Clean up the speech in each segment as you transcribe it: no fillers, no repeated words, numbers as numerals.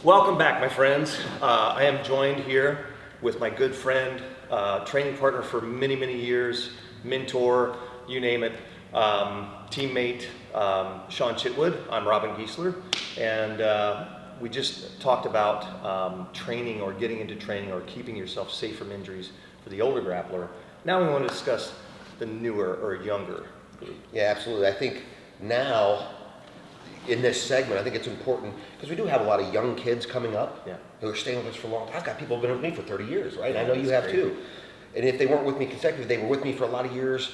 Welcome back, my friends. I am joined here with my good friend, training partner for many, many years, mentor, you name it, teammate, Shawn Chitwood. I'm Robin Giesler, and we just talked about training or getting into training or keeping yourself safe from injuries for the older grappler. Now we want to discuss the newer or younger group. Yeah, absolutely. I think now, in this segment, I think it's important because we do have a lot of young kids coming up who are staying with us for a long time. I've got people who've been with me for 30 years, right? Yeah, I know you have crazy. too. And if they weren't with me consecutively, they were with me for a lot of years,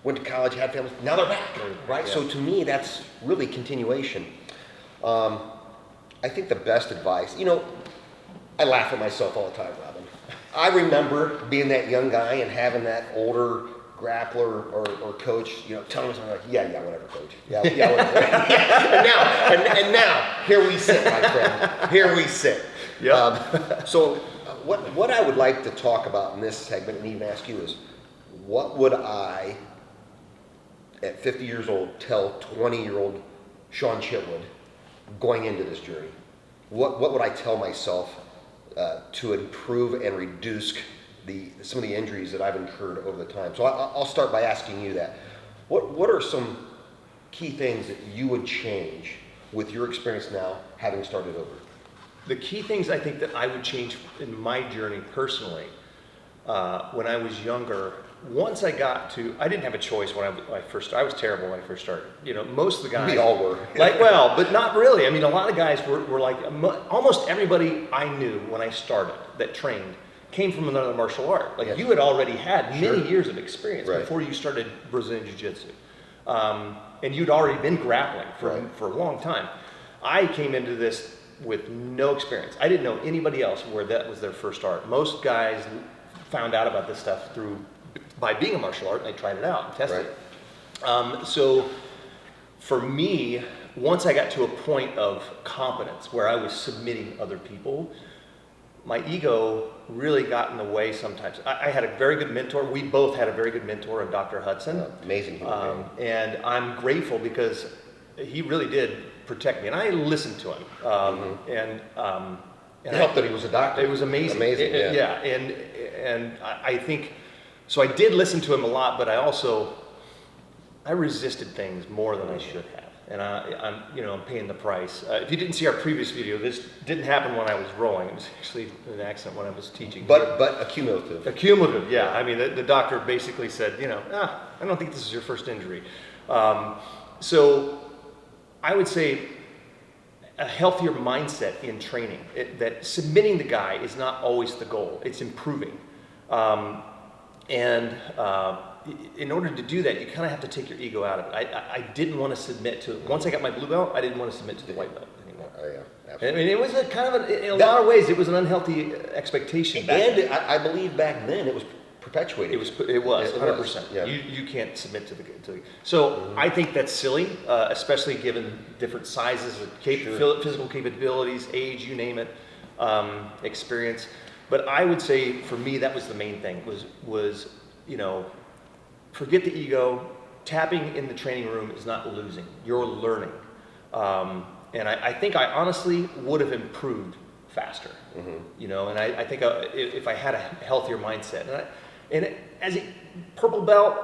went to college, had families, now they're back, right? Yeah. So to me, that's really continuation. I think the best advice, I laugh at myself all the time, Robin. I remember being that young guy and having that older grappler or coach, telling me something like, yeah, whatever, coach. Yeah, whatever. and now, here we sit, my friend. Here we sit. Yep. So what I would like to talk about in this segment and even ask you is, what would I, at 50 years old, tell 20-year-old Shawn Chitwood going into this journey? What would I tell myself to improve and reduce some of the injuries that I've incurred over the time? So I'll start by asking you that. What are some key things that you would change with your experience now, having started over? The key things I think that I would change in my journey personally, when I was younger, once I got to, I didn't have a choice when I first started. I was terrible when I first started. Most of the guys. We all were. But not really. I mean, a lot of guys were like, almost everybody I knew when I started that trained came from another martial art. Like you had already had many years of experience before you started Brazilian Jiu-jitsu. And you'd already been grappling for a long time. I came into this with no experience. I didn't know anybody else where that was their first art. Most guys found out about this stuff by being a martial art, and they tried it out and tested it. So for me, once I got to a point of competence where I was submitting other people, my ego really got in the way sometimes. I had a very good mentor. We both had a very good mentor in Dr. Hudson. Amazing human being. And I'm grateful because he really did protect me, and I listened to him. And it helped that he was a doctor. It was amazing. Amazing, yeah. And I think, so I did listen to him a lot, but I resisted things more than I should have. And I'm paying the price. If you didn't see our previous video, this didn't happen when I was rowing. It was actually an accident when I was teaching. But accumulative. Accumulative, yeah. I mean, the doctor basically said, I don't think this is your first injury. So I would say a healthier mindset in training, that submitting the guy is not always the goal, it's improving. In order to do that, you kind of have to take your ego out of it. I didn't want to submit to, once I got my blue belt, I didn't want to submit to the white belt anymore. Oh, yeah, absolutely. I mean, it was in a lot of ways, it was an unhealthy expectation back then. And I believe back then it was perpetuated. It was 100%. Yeah. You can't submit to the. So I think that's silly, especially given different sizes, physical capabilities, age, you name it, experience. But I would say for me that was the main thing. Was forget the ego. Tapping in the training room is not losing. You're learning, and I think I honestly would have improved faster. And I think if I had a healthier mindset. And as a purple belt,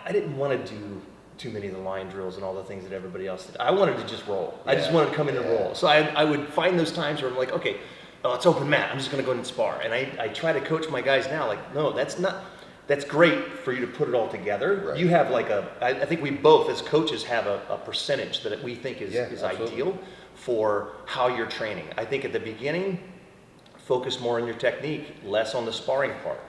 I didn't want to do too many of the line drills and all the things that everybody else did. I wanted to just roll. I just wanted to come in and roll. So I would find those times where I'm like, okay, it's open mat. I'm just going to go in and spar. And I try to coach my guys now, like, no, that's great for you to put it all together. Right. You have I think we both as coaches have a percentage that we think is ideal for how you're training. I think at the beginning, focus more on your technique, less on the sparring part.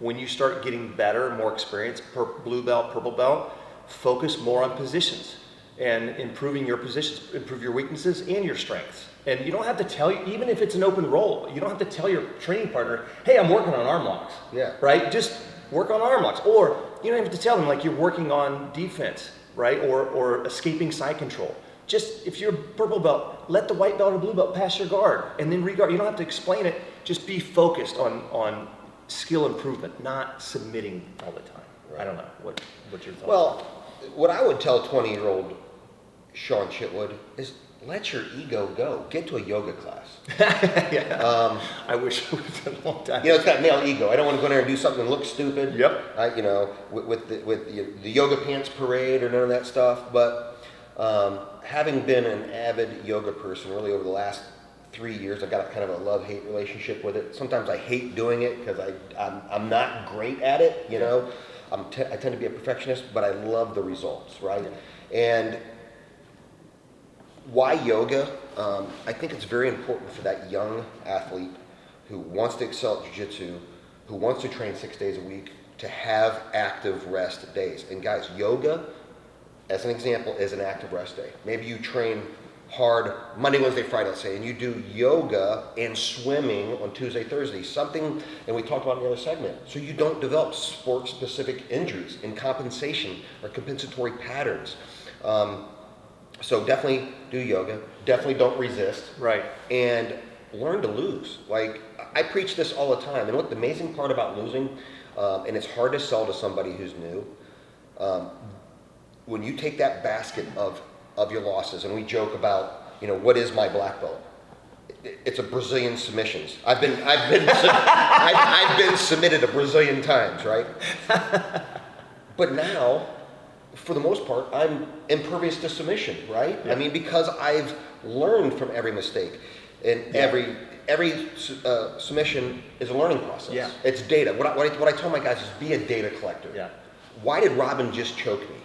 When you start getting better, more experience, blue belt, purple belt, focus more on positions and improving your positions, improve your weaknesses and your strengths. And you don't have to tell you, even if it's an open roll, you don't have to tell your training partner, hey, I'm working on arm locks. Yeah. Right? Just work on arm locks. Or you don't have to tell them like you're working on defense, right? Or escaping side control. Just, if you're a purple belt, let the white belt or blue belt pass your guard and then regard. You don't have to explain it. Just be focused on skill improvement, not submitting all the time. Right. I don't know. What's your thoughts? Well, what I would tell 20-year-old Shawn Chitwood is, let your ego go. Get to a yoga class. Yeah. I wish I would have done a long time. You know, it's got male ego. I don't want to go in there and do something that looks stupid. Yep. You know, with the yoga pants parade or none of that stuff. But having been an avid yoga person really over the last 3 years, I've got a kind of a love-hate relationship with it. Sometimes I hate doing it because I'm not great at it, you know. I tend to be a perfectionist, but I love the results, right? And why yoga? I think it's very important for that young athlete who wants to excel at jiu-jitsu, who wants to train 6 days a week, to have active rest days. And guys, yoga, as an example, is an active rest day. Maybe you train hard Monday, Wednesday, Friday, let's say, and you do yoga and swimming on Tuesday, Thursday, something, and we talked about in the other segment, so you don't develop sport-specific injuries and compensation or compensatory patterns. So definitely do yoga, definitely don't resist. Right. And learn to lose. Like, I preach this all the time, and look, the amazing part about losing, and it's hard to sell to somebody who's new, when you take that basket of your losses, and we joke about, you know, what is my black belt? It's a Brazilian submissions. I've been submitted a Brazilian times, right? But now, for the most part, I'm impervious to submission, right? Yeah. I mean, because I've learned from every mistake, and every submission is a learning process. Yeah. It's data. What I tell my guys is be a data collector. Yeah. Why did Robin just choke me?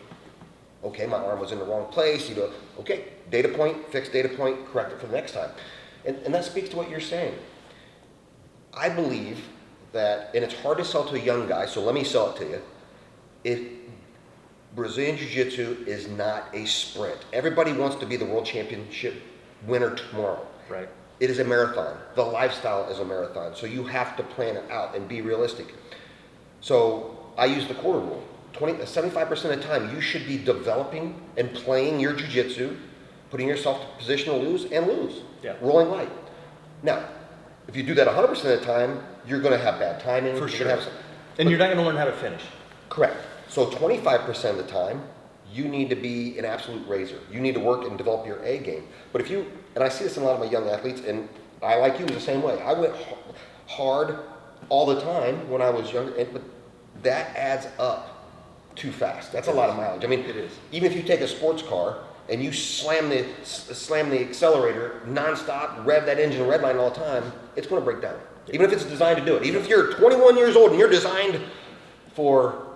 Okay, my arm was in the wrong place. You go, okay, data point, fix data point, correct it for the next time. And that speaks to what you're saying. I believe that, and it's hard to sell to a young guy, so let me sell it to you. Brazilian Jiu-Jitsu is not a sprint. Everybody wants to be the world championship winner tomorrow. Right. It is a marathon. The lifestyle is a marathon. So you have to plan it out and be realistic. So I use the quarter rule. 75% of the time, you should be developing and playing your jiu-jitsu, putting yourself in position to lose and lose. Yeah. Rolling light. Now, if you do that 100% of the time, you're going to have bad timing. For sure. And you're not going to learn how to finish. Correct. So 25% of the time, you need to be an absolute razor. You need to work and develop your A game. But if you, and I see this in a lot of my young athletes, and I, like you, was the same way. I went hard all the time when I was younger, but that adds up too fast. That's a lot of mileage. I mean, it is. Even if you take a sports car and you slam the accelerator nonstop, rev that engine redline all the time, it's going to break down. Even if it's designed to do it. Even if you're 21 years old and you're designed for,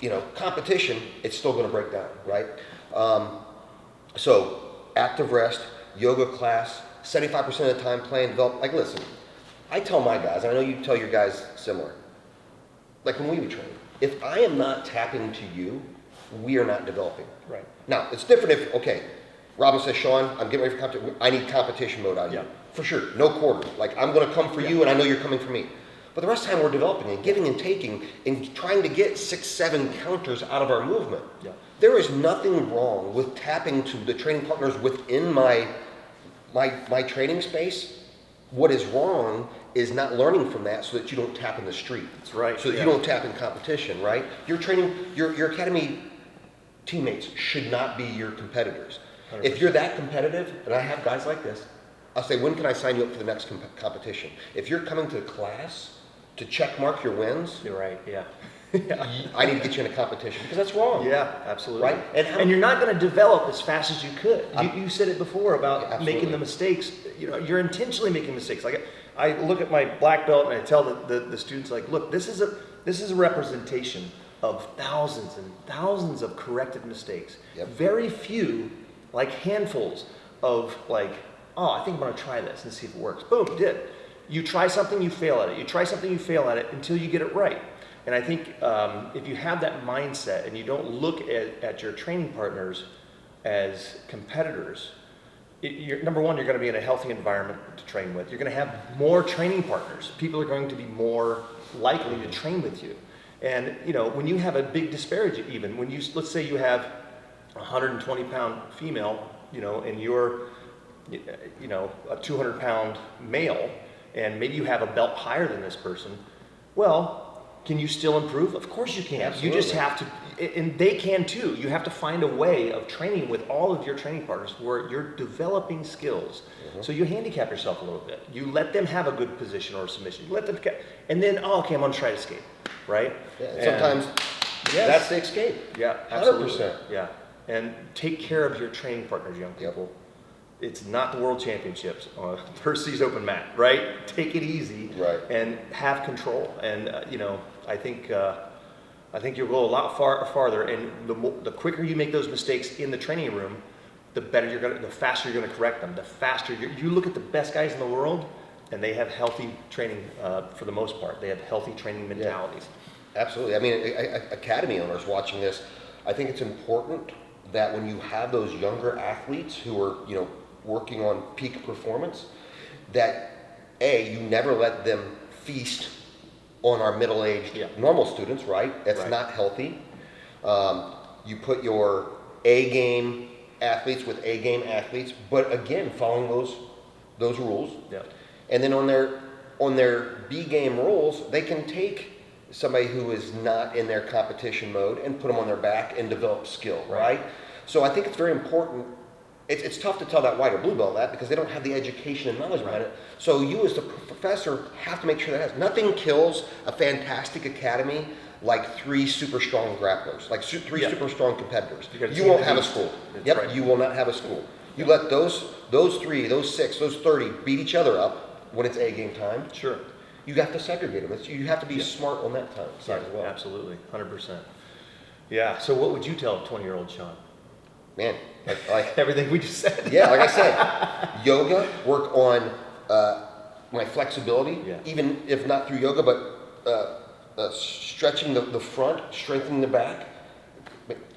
you know, competition, it's still going to break down, right? So active rest, yoga class, 75% of the time playing, develop. Like, listen, I tell my guys, and I know you tell your guys similar. Like when we would train, if I am not tapping to you, we are not developing. Right. Now, it's different if, okay, Robin says, Shawn, I'm getting ready for competition. I need competition mode out of you. For sure, no quarter. Like, I'm going to come for you, and I know you're coming for me. But the rest of the time, we're developing and giving and taking and trying to get 6, 7 counters out of our movement. Yeah. There is nothing wrong with tapping to the training partners within my training space. What is wrong is not learning from that so that you don't tap in the street. That's right. So that you don't tap in competition, right? Your training, your academy teammates should not be your competitors. 100%. If you're that competitive, and I have guys like this, I'll say, when can I sign you up for the next competition? If you're coming to class to check mark your wins, you're right, yeah. I need to get you in a competition because that's wrong. Yeah, absolutely. Right? And you're not going to develop as fast as you could. You said it before about making the mistakes. You know, you're intentionally making mistakes. Like, I look at my black belt and I tell the students, like, look, this is a representation of thousands and thousands of corrected mistakes. Yep. Very few, like handfuls of, like, oh, I think I'm going to try this and see if it works. Boom, did. You try something, you fail at it. You try something, you fail at it until you get it right. And I think if you have that mindset and you don't look at your training partners as competitors, number one, you're going to be in a healthy environment to train with. You're going to have more training partners. People are going to be more likely to train with you. And, you know, when you have a big disparity, even when let's say you have a 120-pound female, you know, and you're, you know, a 200-pound male, and maybe you have a belt higher than this person, well, Can you still improve? Of course you can. Absolutely. You just have to, and they can too. You have to find a way of training with all of your training partners where you're developing skills. So you handicap yourself a little bit. You let them have a good position or submission. You let them, and then, oh, okay, I'm gonna try to escape, right? Yeah, and sometimes that's the escape. Yeah, absolutely. 100%. Yeah, and take care of your training partners, young people. It's not the World Championships on Percy's open mat, right? Take it easy, Right. and have control. And I think you'll go a lot farther. And the quicker you make those mistakes in the training room, the faster you're gonna correct them. The faster you look at the best guys in the world, and they have healthy training for the most part. They have healthy training mentalities. Absolutely. I mean, academy owners watching this, I think it's important that when you have those younger athletes who are, working on peak performance, that you never let them feast on our middle-aged normal students, right? That's not healthy. You put your A-game athletes with A-game athletes, but again, following those rules. Yeah. And then on their B-game rules, they can take somebody who is not in their competition mode and put them on their back and develop skill, right? So I think it's very important. It's tough to tell that white or blue belt that because they don't have the education and knowledge behind it. So you as the professor have to make sure that nothing kills a fantastic academy like 3 super strong grapplers, like 3 super strong competitors. You won't have a school. You will not have a school. You let those 3, those 6, those 30 beat each other up when it's A-game time. Sure. You have to segregate them. You have to be smart on that side as well. Absolutely, 100%. Yeah. So what would you tell a 20-year-old Shawn? Man, like Everything we just said. Yeah, like I said, yoga, work on my flexibility, even if not through yoga, but stretching the front, strengthening the back.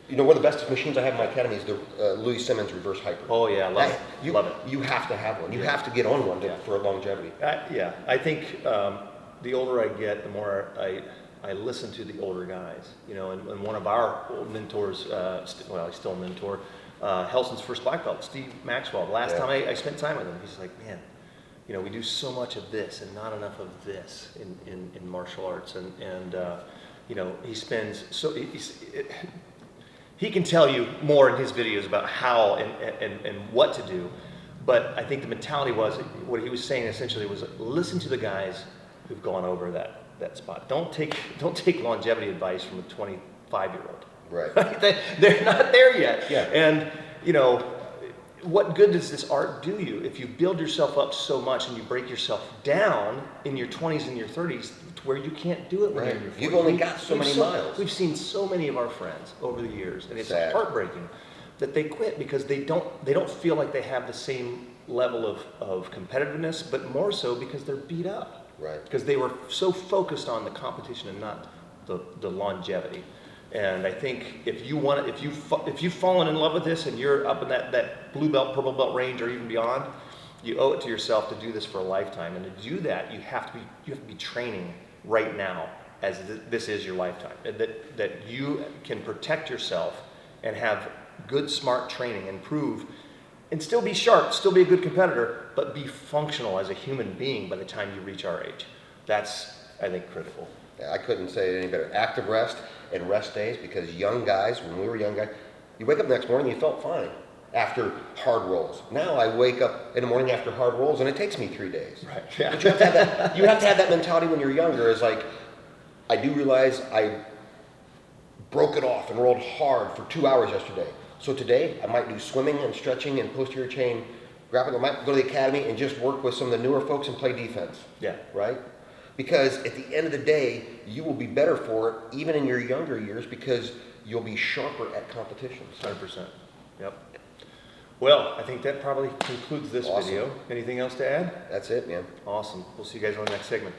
One of the best machines I have in my academy is the Louis Simmons reverse hyper. Oh yeah, love it. You have to have one. You have to get on one for longevity. I think the older I get, the more I listen to the older guys. And one of our old mentors, he's still a mentor, Helson's first black belt, Steve Maxwell. The last time I spent time with him, he's like, man, we do so much of this and not enough of this in martial arts. And he spends he can tell you more in his videos about how and what to do. But I think the mentality was, what he was saying essentially was, listen to the guys who've gone over that spot. Don't take longevity advice from a 25-year-old. Right. They're not there yet. Yeah. And what good does this art do you if you build yourself up so much and you break yourself down in your 20s and your 30s to where you can't do it when you're in your 40s? You've only got so many miles. We've seen so many of our friends over the years, and it's Sad. Heartbreaking that they quit because they don't feel like they have the same level of competitiveness, but more so because they're beat up. Right. Because they were so focused on the competition and not the longevity. And I think if you've fallen in love with this and you're up in that blue belt, purple belt range or even beyond, you owe it to yourself to do this for a lifetime. And to do that, you have to be training right now as this is your lifetime. And that you can protect yourself and have good, smart training, improve, and still be sharp, still be a good competitor, but be functional as a human being by the time you reach our age. That's, I think, critical. I couldn't say it any better. Active rest and rest days, because young guys, when we were young guys, you wake up the next morning, you felt fine after hard rolls. Now I wake up in the morning after hard rolls and it takes me 3 days. Right. Yeah. But you have to have that mentality when you're younger. Is like, I do realize I broke it off and rolled hard for 2 hours yesterday. So today I might do swimming and stretching and posterior chain grappling. I might go to the academy and just work with some of the newer folks and play defense. Yeah. Right? Because at the end of the day, you will be better for it, even in your younger years, because you'll be sharper at competitions. 100%. Yep. Well, I think that probably concludes this video. Anything else to add? That's it, man. Awesome. We'll see you guys on the next segment.